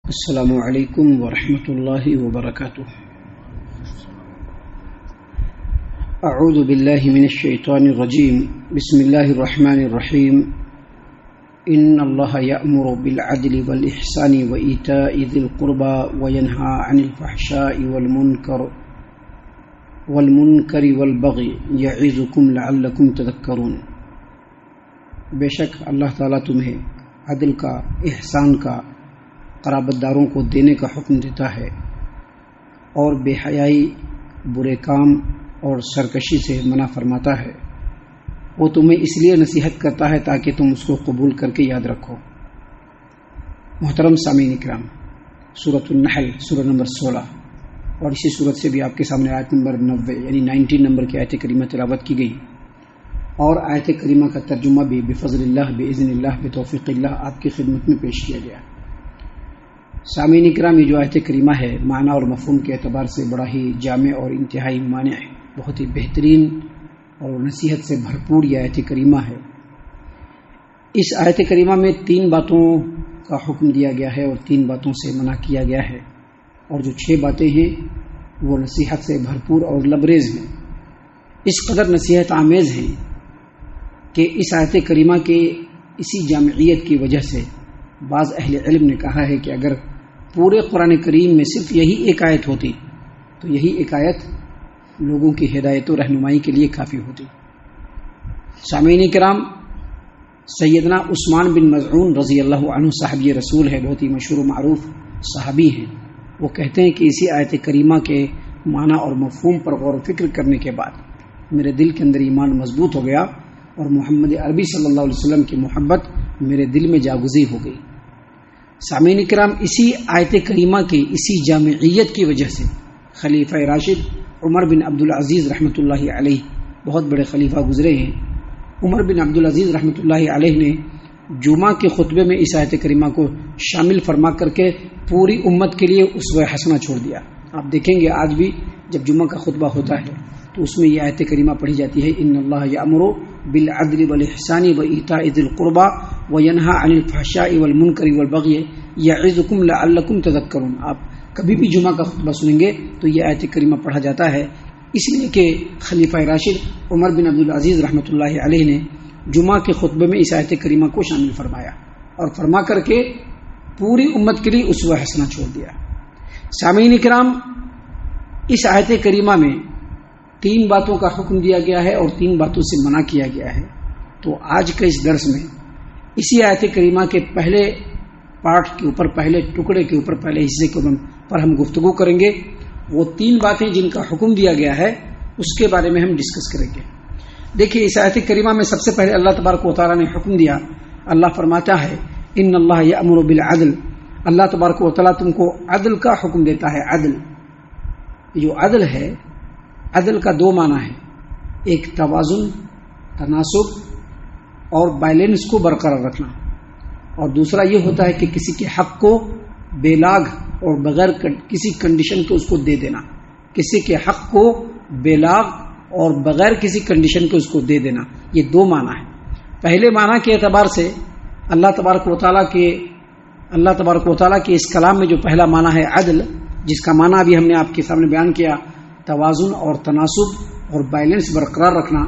السلام علیکم ورحمۃ اللہ وبرکاتہ۔ اعوذ باللہ من الشیطان الرجیم، بسم اللہ الرحمن الرحیم۔ ان اللہ یأمر بالعدل والإحسان وإیتاء ذی القربى وینہی عن الفحشاء والمنکر والبغی یعظکم لعلکم تذکرون۔ بے شک اللہ تعالیٰ تمہیں عدل کا، احسان کا، قرابت داروں کو دینے کا حکم دیتا ہے اور بے حیائی، برے کام اور سرکشی سے منع فرماتا ہے۔ وہ تمہیں اس لیے نصیحت کرتا ہے تاکہ تم اس کو قبول کر کے یاد رکھو۔ محترم سامعین اکرام، سورۃ النحل سورہ نمبر 16 اور اسی سورت سے بھی آپ کے سامنے آیت نمبر 90 یعنی 19 نمبر کی آیت کریمہ تلاوت کی گئی، اور آیت کریمہ کا ترجمہ بھی بفضل اللہ، باذن اللہ، بتوفیق اللہ آپ کی خدمت میں پیش کیا گیا۔ سامعین اکرام، یہ جو آیت کریمہ ہے معنی اور مفہوم کے اعتبار سے بڑا ہی جامع اور انتہائی مانع ہے، بہت ہی بہترین اور نصیحت سے بھرپور یہ آیت کریمہ ہے۔ اس آیت کریمہ میں 3 باتوں کا حکم دیا گیا ہے اور 3 باتوں سے منع کیا گیا ہے، اور جو 6 باتیں ہیں وہ نصیحت سے بھرپور اور لبریز ہیں۔ اس قدر نصیحت آمیز ہیں کہ اس آیت کریمہ کے اسی جامعیت کی وجہ سے بعض اہل علم نے کہا ہے کہ اگر پورے قرآن کریم میں صرف یہی ایک آیت ہوتی تو یہی ایک آیت لوگوں کی ہدایت و رہنمائی کے لیے کافی ہوتی۔ سامعین کرام، سیدنا عثمان بن مظعون رضی اللہ عنہ صحابی رسول ہے، بہت ہی مشہور و معروف صحابی ہیں۔ وہ کہتے ہیں کہ اسی آیت کریمہ کے معنی اور مفہوم پر غور و فکر کرنے کے بعد میرے دل کے اندر ایمان مضبوط ہو گیا اور محمد عربی صلی اللہ علیہ وسلم کی محبت میرے دل میں جاگزی ہو گئی۔ سامعین کرام، اسی آیت کریمہ کی اسی جامعیت کی وجہ سے خلیفہ راشد عمر بن عبدالعزیز رحمۃ اللہ علیہ، بہت بڑے خلیفہ گزرے ہیں، عمر بن عبدالعزیز رحمۃ اللہ علیہ نے جمعہ کے خطبے میں اس آیت کریمہ کو شامل فرما کر کے پوری امت کے لیے اسوہ حسنہ چھوڑ دیا۔ آپ دیکھیں گے آج بھی جب جمعہ کا خطبہ ہوتا ہے تو اس میں یہ آیت کریمہ پڑھی جاتی ہے، ان اللہ یأمر بالعدل والاحسان وایتاء ذی القربى وینہی عن الفحشاء والمنکر والبغی یعظکم لعلکم تذکرون۔ آپ کبھی بھی جمعہ کا خطبہ سنیں گے تو یہ آیت کریمہ پڑھا جاتا ہے، اس لیے کہ خلیفہ راشد عمر بن عبدالعزیز رحمۃ اللہ علیہ نے جمعہ کے خطبے میں اس آیت کریمہ کو شامل فرمایا اور فرما کر کے پوری امت کے لیے اسوہ حسنہ چھوڑ دیا۔ سامعین کرام، اس آیت کریمہ میں 3 باتوں کا حکم دیا گیا ہے اور 3 باتوں سے منع کیا گیا ہے۔ تو آج کے اس درس میں اسی آیت کریمہ کے پہلے پارٹ کے اوپر، پہلے ٹکڑے کے اوپر، پہلے حصے کے پر ہم گفتگو کریں گے۔ وہ 3 باتیں جن کا حکم دیا گیا ہے اس کے بارے میں ہم ڈسکس کریں گے۔ دیکھیے، اس آیت کریمہ میں سب سے پہلے اللہ تبارک و تعالیٰ نے حکم دیا۔ اللہ فرماتا ہے ان اللہ یأمر بالعدل، اللہ تبارک و تعالیٰ تم کو عدل کا حکم دیتا ہے۔ عدل، جو عدل ہے، عدل کا 2 معنی ہے، ایک توازن، تناسب اور بیلنس کو برقرار رکھنا، اور دوسرا یہ ہوتا ہے کہ کسی کے حق کو بے لاگ اور بغیر کسی کنڈیشن کے اس کو دے دینا۔ کسی کے حق کو بے لاگ اور بغیر کسی کنڈیشن کے اس کو دے دینا، یہ 2 معنی ہے۔ پہلے معنی کے اعتبار سے اللہ تبارک و تعالیٰ کے اس کلام میں جو پہلا معنی ہے عدل، جس کا معنی ابھی ہم نے آپ کے سامنے بیان کیا، توازن اور تناسب اور بیلنس برقرار رکھنا،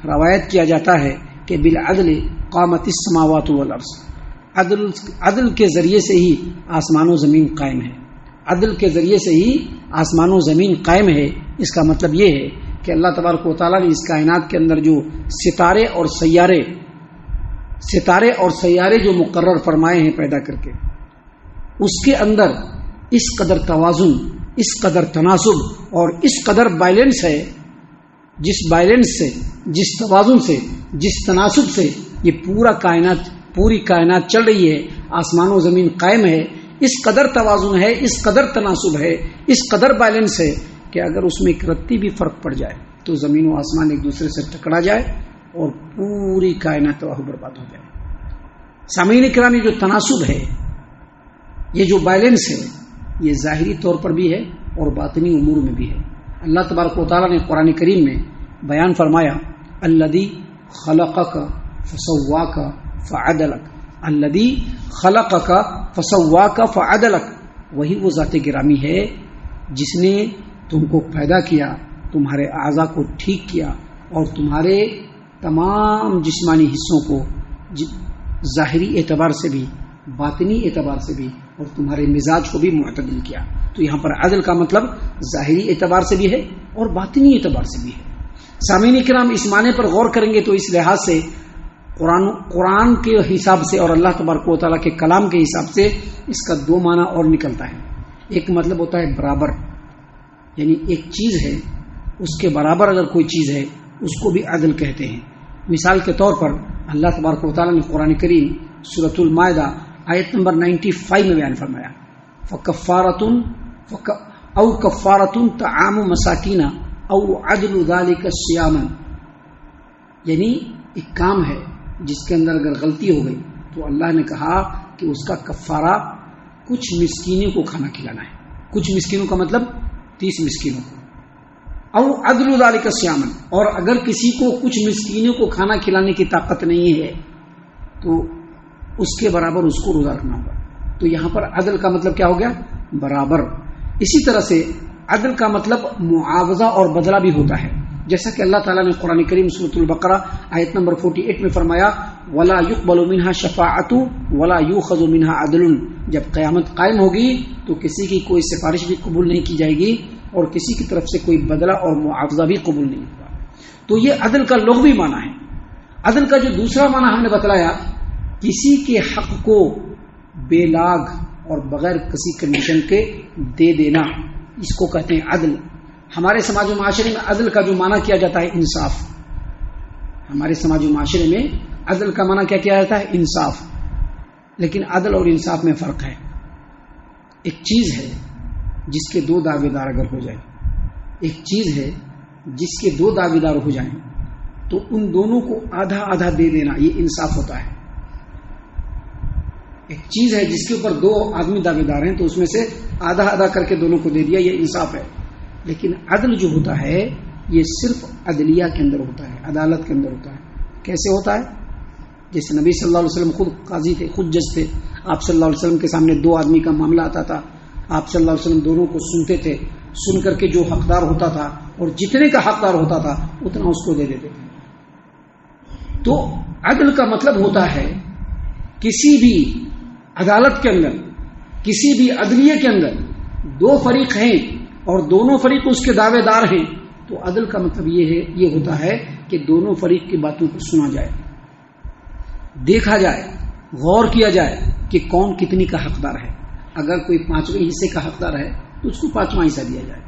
روایت کیا جاتا ہے کہ بالعدل قامت السماوات والارض، عدل کے ذریعے سے ہی آسمان و زمین قائم ہے۔ عدل کے ذریعے سے ہی آسمان و زمین قائم ہے۔ اس کا مطلب یہ ہے کہ اللہ تبارک و تعالیٰ نے اس کائنات کے اندر جو ستارے اور سیارے جو مقرر فرمائے ہیں پیدا کر کے، اس کے اندر اس قدر توازن، اس قدر تناسب اور اس قدر بیلنس ہے، جس بیلنس سے، جس توازن سے، جس تناسب سے یہ پوری کائنات چل رہی ہے، آسمان و زمین قائم ہے، اس قدر توازن ہے، اس قدر تناسب ہے، اس قدر بیلنس ہے کہ اگر اس میں ایک رتی بھی فرق پڑ جائے تو زمین و آسمان ایک دوسرے سے ٹکرا جائے اور پوری کائنات تباہ و برباد ہو جائے۔ سامعین کرام، یہ جو تناسب ہے، یہ جو بیلنس ہے، یہ ظاہری طور پر بھی ہے اور باطنی امور میں بھی ہے۔ اللہ تبارک و تعالیٰ نے قرآن کریم میں بیان فرمایا، الذی خلقک فسواک فعدلک، الذی خلقک فسواک فعدلک، وہی وہ ذات گرامی ہے جس نے تم کو پیدا کیا، تمہارے اعضاء کو ٹھیک کیا اور تمہارے تمام جسمانی حصوں کو ظاہری اعتبار سے بھی باطنی اعتبار سے بھی اور تمہارے مزاج کو بھی معتدل کیا۔ تو یہاں پر عدل کا مطلب ظاہری اعتبار سے بھی ہے اور باطنی اعتبار سے بھی ہے۔ سامعین کرام، اس معنی پر غور کریں گے تو اس لحاظ سے قرآن کے حساب سے اور اللہ تبارک و تعالیٰ کے کلام کے حساب سے اس کا دو معنی اور نکلتا ہے۔ ایک مطلب ہوتا ہے برابر، یعنی ایک چیز ہے اس کے برابر اگر کوئی چیز ہے اس کو بھی عدل کہتے ہیں۔ مثال کے طور پر اللہ تبارک و تعالیٰ نے قرآن کریم سورۃ المائدہ آیت نمبر 95 میں بیان فرمایا، او کفارۃ طعام مساکین او عدل ذلک صیاما، یعنی ایک کام ہے جس کے اندر اگر غلطی ہو گئی تو اللہ نے کہا کہ اس کا کفارہ کچھ مسکینوں کو کھانا کھلانا ہے۔ کچھ مسکینوں کا مطلب 30 مسکینوں کو، او عدل ذلک صیاما، اور اگر کسی کو کچھ مسکینوں کو کھانا کھلانے کی طاقت نہیں ہے تو اس کے برابر اس کو روزہ رکھنا ہوگا۔ تو یہاں پر عدل کا مطلب کیا ہو گیا؟ برابر۔ اسی طرح سے عدل کا مطلب معاوضہ اور بدلہ بھی ہوتا ہے، جیسا کہ اللہ تعالیٰ نے قرآن کریم سورۃ البقرہ آیت نمبر 48 میں فرمایا، وَلَا يُقْبَلُ مِنْهَا شَفَاعَةٌ وَلَا يُؤْخَذُ مِنْهَا عَدْلٌ، جب قیامت قائم ہوگی تو کسی کی کوئی سفارش بھی قبول نہیں کی جائے گی اور کسی کی طرف سے کوئی بدلہ اور معاوضہ بھی قبول نہیں ہوگا۔ تو یہ عدل کا لغوی معنی ہے۔ عدل کا جو دوسرا معنی ہم نے بتلایا، کسی کے حق کو بے لاگ اور بغیر کسی کنڈیشن کے دے دینا، اس کو کہتے ہیں عدل۔ ہمارے سماج و معاشرے میں عدل کا جو معنی کیا جاتا ہے انصاف۔ ہمارے سماج و معاشرے میں عدل کا معنی کیا کیا جاتا ہے؟ انصاف۔ لیکن عدل اور انصاف میں فرق ہے۔ ایک چیز ہے جس کے دو دعوے دار اگر ہو جائیں، ایک چیز ہے جس کے دو دعوے دار ہو جائیں تو ان دونوں کو آدھا آدھا دے دینا، یہ انصاف ہوتا ہے۔ ایک چیز ہے جس کے اوپر دو آدمی دعوے دار ہیں تو اس میں سے آدھا آدھا کر کے دونوں کو دے دیا، یہ انصاف ہے۔ لیکن عدل جو ہوتا ہے یہ صرف عدلیہ کے اندر ہوتا ہے، عدالت کے اندر ہوتا ہے۔ کیسے ہوتا ہے؟ جیسے نبی صلی اللہ علیہ وسلم خود قاضی تھے، خود جج تھے۔ آپ صلی اللہ علیہ وسلم کے سامنے دو آدمی کا معاملہ آتا تھا، آپ صلی اللہ علیہ وسلم دونوں کو سنتے تھے، سن کر کے جو حقدار ہوتا تھا اور جتنے کا حقدار ہوتا تھا اتنا اس کو دے دیتے تھے۔ تو عدل کا مطلب ہوتا ہے کسی بھی عدالت کے اندر، کسی بھی عدلیے کے اندر دو فریق ہیں اور دونوں فریق اس کے دعوے دار ہیں تو عدل کا مطلب یہ ہوتا ہے کہ دونوں فریق کی باتوں کو سنا جائے، دیکھا جائے، غور کیا جائے کہ کون کتنی کا حقدار ہے۔ اگر کوئی 5ویں حصے کا حقدار ہے تو اس کو 5واں حصہ دیا جائے،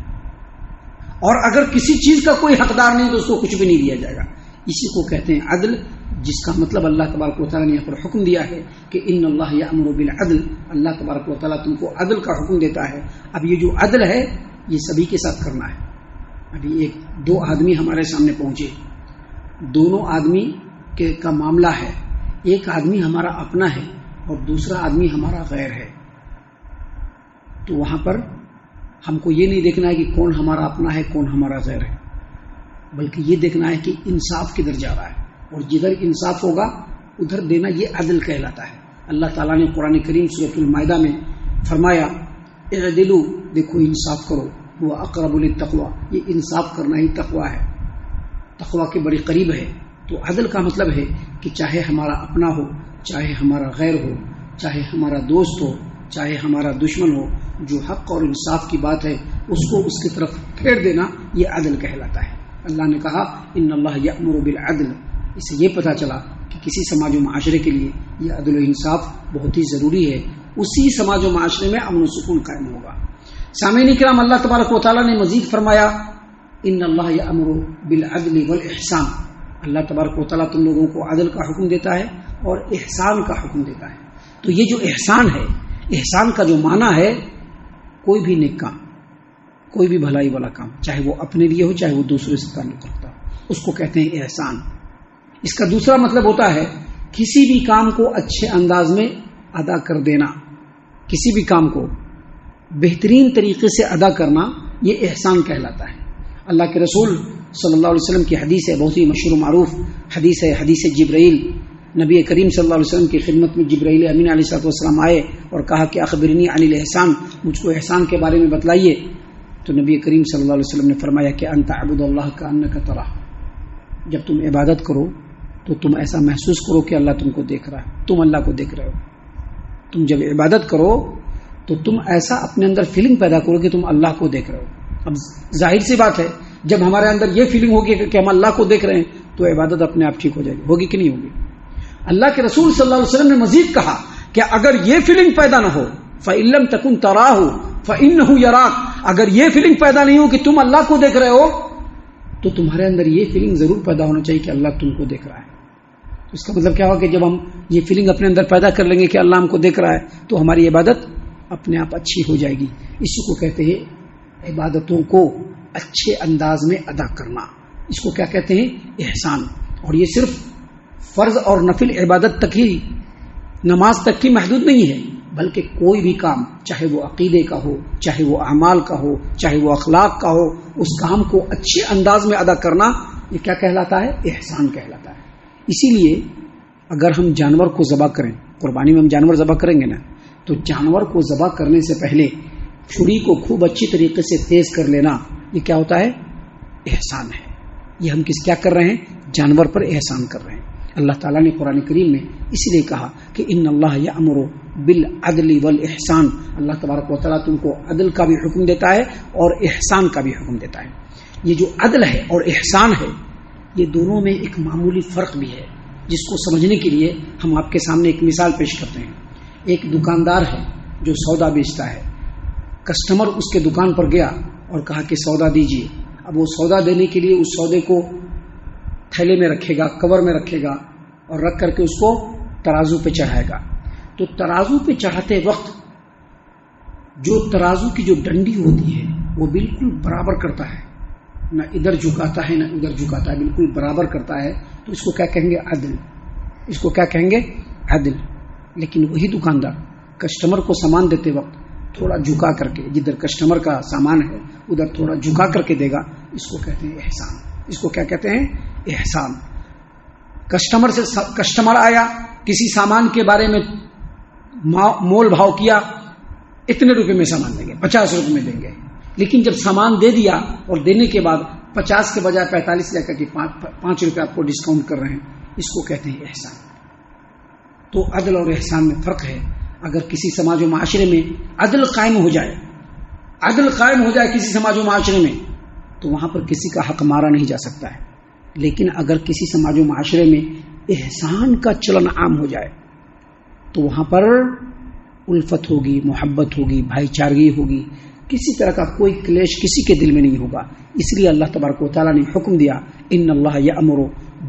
اور اگر کسی چیز کا کوئی حقدار نہیں تو اس کو کچھ بھی نہیں دیا جائے گا۔ اسی کو کہتے ہیں عدل، جس کا مطلب اللہ تبارک و تعالیٰ نے یہاں پر حکم دیا ہے کہ ان اللہ یأمر بالعدل، اللہ تبارک و تعالیٰ تم کو عدل کا حکم دیتا ہے۔ اب یہ جو عدل ہے یہ سبھی کے ساتھ کرنا ہے۔ ابھی دو آدمی ہمارے سامنے پہنچے، دونوں آدمی کا معاملہ ہے، ایک آدمی ہمارا اپنا ہے اور دوسرا آدمی ہمارا غیر ہے، تو وہاں پر ہم کو یہ نہیں دیکھنا ہے کہ کون ہمارا اپنا ہے کون ہمارا غیر ہے، بلکہ یہ دیکھنا ہے کہ انصاف کدھر جا رہا ہے، اور جدھر انصاف ہوگا ادھر دینا، یہ عدل کہلاتا ہے۔ اللہ تعالیٰ نے قرآن کریم سورۃ المائدہ میں فرمایا اعدلوا، دیکھو انصاف کرو، وہ اقرب للتقوی، یہ انصاف کرنا ہی تقوی ہے، تقوی کے بڑی قریب ہے۔ تو عدل کا مطلب ہے کہ چاہے ہمارا اپنا ہو، چاہے ہمارا غیر ہو، چاہے ہمارا دوست ہو، چاہے ہمارا دشمن ہو، جو حق اور انصاف کی بات ہے اس کو اس کی طرف پھیر دینا، یہ عدل کہلاتا ہے۔ اللہ نے کہا ان اللہ یأمر بالعدل، اس سے یہ پتہ چلا کہ کسی سماج و معاشرے کے لیے یہ عدل و انصاف بہت ہی ضروری ہے، اسی سماج و معاشرے میں امن و سکون قائم ہوگا۔ سامعین کرام، اللہ تبارک و تعالیٰ نے مزید فرمایا ان اللہ یأمر بالعدل والاحسان، اللہ تبارک و تعالیٰ تم لوگوں کو عدل کا حکم دیتا ہے اور احسان کا حکم دیتا ہے۔ تو یہ جو احسان ہے، احسان کا جو معنی ہے کوئی بھی نیک کام، کوئی بھی بھلائی والا کام، چاہے وہ اپنے لیے ہو چاہے وہ دوسرے سے تعلق رکھتا ہو، اس کو کہتے ہیں احسان۔ اس کا دوسرا مطلب ہوتا ہے کسی بھی کام کو اچھے انداز میں ادا کر دینا، کسی بھی کام کو بہترین طریقے سے ادا کرنا، یہ احسان کہلاتا ہے۔ اللہ کے رسول صلی اللہ علیہ وسلم کی حدیث ہے، بہت ہی مشہور و معروف حدیث ہے، حدیث جبرائیل۔ نبی کریم صلی اللہ علیہ وسلم کی خدمت میں جبرائیل امین علیہ السلام آئے اور کہا کہ اخبرنی عن الاحسان، مجھ کو احسان کے بارے میں بتلائیے، تو نبی کریم صلی اللہ علیہ وسلم نے فرمایا کہ ان تعبد اللہ کأنک تراہ، جب تم عبادت کرو تو تم ایسا محسوس کرو کہ اللہ تم کو دیکھ رہا ہے، تم اللہ کو دیکھ رہے ہو۔ تم جب عبادت کرو تو تم ایسا اپنے اندر فیلنگ پیدا کرو کہ تم اللہ کو دیکھ رہے ہو۔ اب ظاہر سی بات ہے، جب ہمارے اندر یہ فیلنگ ہوگی کہ ہم اللہ کو دیکھ رہے ہیں تو عبادت اپنے آپ ٹھیک ہو جائے گی، ہوگی کہ نہیں ہوگی؟ اللہ کے رسول صلی اللہ علیہ وسلم نے مزید کہا کہ اگر یہ فیلنگ پیدا نہ ہو فَإِن لَّمْ تَكُن تَرَاهُ فَإِنَّهُ يَرَاكَ، اگر یہ فیلنگ پیدا نہیں ہو کہ تم اللہ کو دیکھ رہے ہو تو تمہارے اندر یہ فیلنگ ضرور پیدا ہونا چاہیے کہ اللہ تم کو دیکھ رہا ہے۔ اس کا مطلب کیا ہوگا کہ جب ہم یہ فیلنگ اپنے اندر پیدا کر لیں گے کہ اللہ ہم کو دیکھ رہا ہے تو ہماری عبادت اپنے آپ اچھی ہو جائے گی۔ اسی کو کہتے ہیں عبادتوں کو اچھے انداز میں ادا کرنا، اس کو کیا کہتے ہیں؟ احسان۔ اور یہ صرف فرض اور نفل عبادت تک ہی، نماز تک ہی محدود نہیں ہے، بلکہ کوئی بھی کام، چاہے وہ عقیدے کا ہو، چاہے وہ اعمال کا ہو، چاہے وہ اخلاق کا ہو، اس کام کو اچھے انداز میں ادا کرنا یہ کیا کہلاتا ہے؟ احسان کہلاتا ہے۔ اسی لیے اگر ہم جانور کو ذبح کریں، قربانی میں ہم جانور ذبح کریں گے نا، تو جانور کو ذبح کرنے سے پہلے چھری کو خوب اچھی طریقے سے تیز کر لینا، یہ کیا ہوتا ہے؟ احسان ہے۔ یہ ہم کیا کر رہے ہیں؟ جانور پر احسان کر رہے ہیں۔ اللہ تعالیٰ نے قرآن کریم میں اس لیے کہا کہ ان اللہ یأمر بالعدل والاحسان، اللہ تبارک و تعالیٰ تم کو عدل کا بھی حکم دیتا ہے اور احسان کا بھی حکم دیتا ہے۔ یہ جو عدل ہے اور احسان ہے، یہ دونوں میں ایک معمولی فرق بھی ہے، جس کو سمجھنے کے لیے ہم آپ کے سامنے ایک مثال پیش کرتے ہیں۔ ایک دکاندار ہے جو سودا بیچتا ہے، کسٹمر اس کے دکان پر گیا اور کہا کہ سودا دیجیے۔ اب وہ سودا دینے کے لیے اس سودے کو تھیلے میں رکھے گا، کور میں رکھے گا اور رکھ کر کے اس کو ترازو پہ چڑھائے گا۔ تو ترازو پہ چڑھاتے وقت جو ترازو کی جو ڈنڈی ہوتی ہے وہ بالکل برابر کرتا ہے، نہ ادھر جھکاتا ہے نہ ادھر جھکاتا ہے، بالکل برابر کرتا ہے، تو اس کو کیا کہیں گے؟ عدل۔ اس کو کیا کہیں گے؟ عدل۔ لیکن وہی دکاندار کسٹمر کو سامان دیتے وقت تھوڑا جھکا کر کے، جدھر کسٹمر کا سامان ہے ادھر تھوڑا جھکا کر کے دے گا، اس کو کہتے ہیں احسان۔ اس کو کیا کہتے ہیں؟ احسان۔ کسٹمر آیا، کسی سامان کے بارے میں مول بھاؤ کیا، اتنے روپے میں سامان دیں گے، 50 روپے میں دیں گے، لیکن جب سامان دے دیا اور دینے کے بعد 50 کے بجائے 45 لے کر کے 5 روپے آپ کو ڈسکاؤنٹ کر رہے ہیں، اس کو کہتے ہیں احسان۔ تو عدل اور احسان میں فرق ہے۔ اگر کسی سماج و معاشرے میں عدل قائم ہو جائے کسی سماج و معاشرے میں، تو وہاں پر کسی کا حق مارا نہیں جا سکتا ہے۔ لیکن اگر کسی سماج و معاشرے میں احسان کا چلن عام ہو جائے تو وہاں پر الفت ہوگی، محبت ہوگی، بھائی چارگی ہوگی، کسی طرح کا کوئی کلیش کسی کے دل میں نہیں ہوگا۔ اس لیے اللہ تبارک و تعالیٰ نے حکم دیا ان اللہ یأمر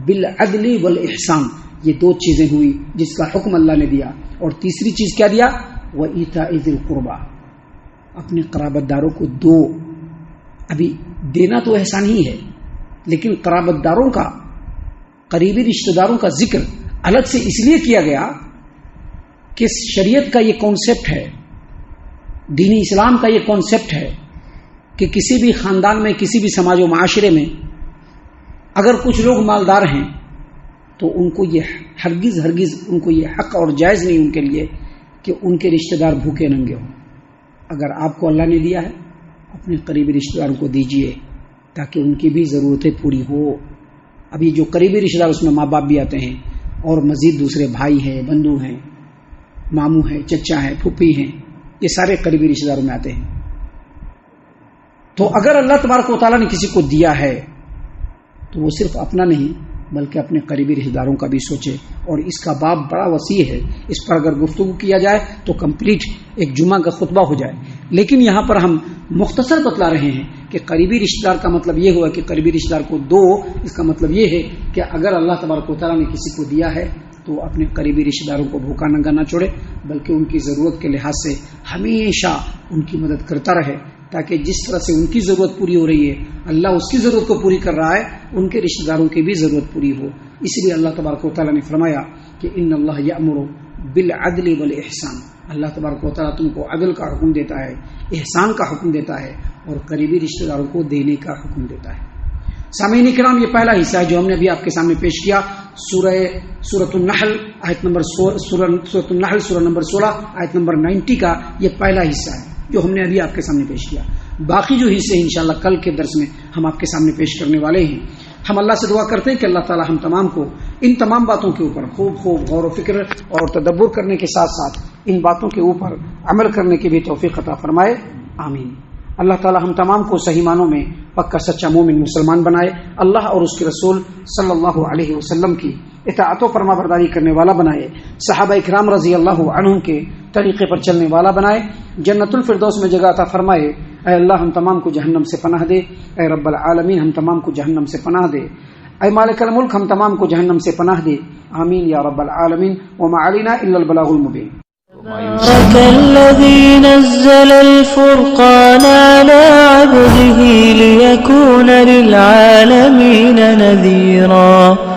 بالعدل والاحسان۔ یہ 2 چیزیں ہوئی جس کا حکم اللہ نے دیا، اور تیسری چیز کیا دیا؟ وَإِيتَاءِ ذِي الْقُرْبَى، اپنے قرابت داروں کو دو۔ ابھی دینا تو احسان ہی ہے، لیکن قرابت داروں کا، قریبی رشتہ داروں کا ذکر الگ سے اس لیے کیا گیا کہ شریعت کا یہ کانسیپٹ ہے، دین اسلام کا یہ کانسیپٹ ہے کہ کسی بھی خاندان میں، کسی بھی سماج و معاشرے میں اگر کچھ لوگ مالدار ہیں تو ان کو یہ ہرگز ان کو یہ حق اور جائز نہیں ان کے لیے کہ ان کے رشتہ دار بھوکے ننگے ہوں۔ اگر آپ کو اللہ نے دیا ہے، اپنے قریبی رشتہ داروں کو دیجیے تاکہ ان کی بھی ضرورتیں پوری ہو۔ ابھی جو قریبی رشتہ دار اس میں ماں باپ بھی آتے ہیں، اور مزید دوسرے بھائی ہیں، بندو ہیں، ماموں ہیں، چچا ہیں، پھوپھی ہیں، یہ سارے قریبی رشتہ داروں میں آتے ہیں۔ تو اگر اللہ تبارک و تعالیٰ نے کسی کو دیا ہے تو وہ صرف اپنا نہیں بلکہ اپنے قریبی رشتہ داروں کا بھی سوچے، اور اس کا باب بڑا وسیع ہے، اس پر اگر گفتگو کیا جائے تو کمپلیٹ ایک جمعہ کا خطبہ ہو جائے۔ لیکن یہاں پر ہم مختصر بتلا رہے ہیں کہ قریبی رشتہ دار کا مطلب یہ ہوا کہ قریبی رشتہ دار کو دو۔ اس کا مطلب یہ ہے کہ اگر اللہ تبارک و تعالیٰ نے کسی کو دیا ہے تو اپنے قریبی رشتہ داروں کو بھوکا ننگا نہ چھوڑے، بلکہ ان کی ضرورت کے لحاظ سے ہمیشہ ان کی مدد کرتا رہے، تاکہ جس طرح سے ان کی ضرورت پوری ہو رہی ہے، اللہ اس کی ضرورت کو پوری کر رہا ہے، ان کے رشتہ داروں کی بھی ضرورت پوری ہو۔ اس لیے اللہ تبارک و تعالیٰ نے فرمایا کہ ان اللہ یأمر بالعدل والاحسان، اللہ تبارک و تعالیٰ تم کو عدل کا حکم دیتا ہے، احسان کا حکم دیتا ہے، اور قریبی رشتہ داروں کو دینے کا حکم دیتا ہے۔ سامعین کرام، یہ پہلا حصہ ہے جو ہم نے ابھی آپ کے سامنے پیش کیا، سورۃ النحل آیت نمبر سورۃ النحل سورہ نمبر 16 آیت نمبر 90 کا یہ پہلا حصہ ہے جو ہم نے ابھی آپ کے سامنے پیش کیا۔ باقی جو حصے انشاءاللہ کل کے درس میں ہم آپ کے سامنے پیش کرنے والے ہیں۔ ہم اللہ سے دعا کرتے ہیں کہ اللہ تعالی ہم تمام کو ان تمام باتوں کے اوپر خوب غور و فکر اور تدبر کرنے کے ساتھ ساتھ ان باتوں کے اوپر عمل کرنے کی بھی توفیق عطا فرمائے، آمین۔ اللہ تعالی ہم تمام کو صحیح معنوں میں پکا سچا مومن مسلمان بنائے، اللہ اور اس کے رسول صلی اللہ علیہ وسلم کی اطاعت و فرما برداری کرنے والا بنائے، صحابہ اکرام رضی اللہ عنہم کے طریقے پر چلنے والا بنائے، جنت الفردوس میں جگہ عطا فرمائے۔ اے اللہ ہم تمام کو جہنم سے پناہ دے، اے رب العالمین ہم تمام کو جہنم سے پناہ دے، اے مالک الملک ہم تمام کو جہنم سے پناہ دے، آمین یا رب العالمین۔ وما علینا الا البلاغ المبین۔ تبارك الذي نزل الفرقان على عبده ليكون للعالمين نذيرا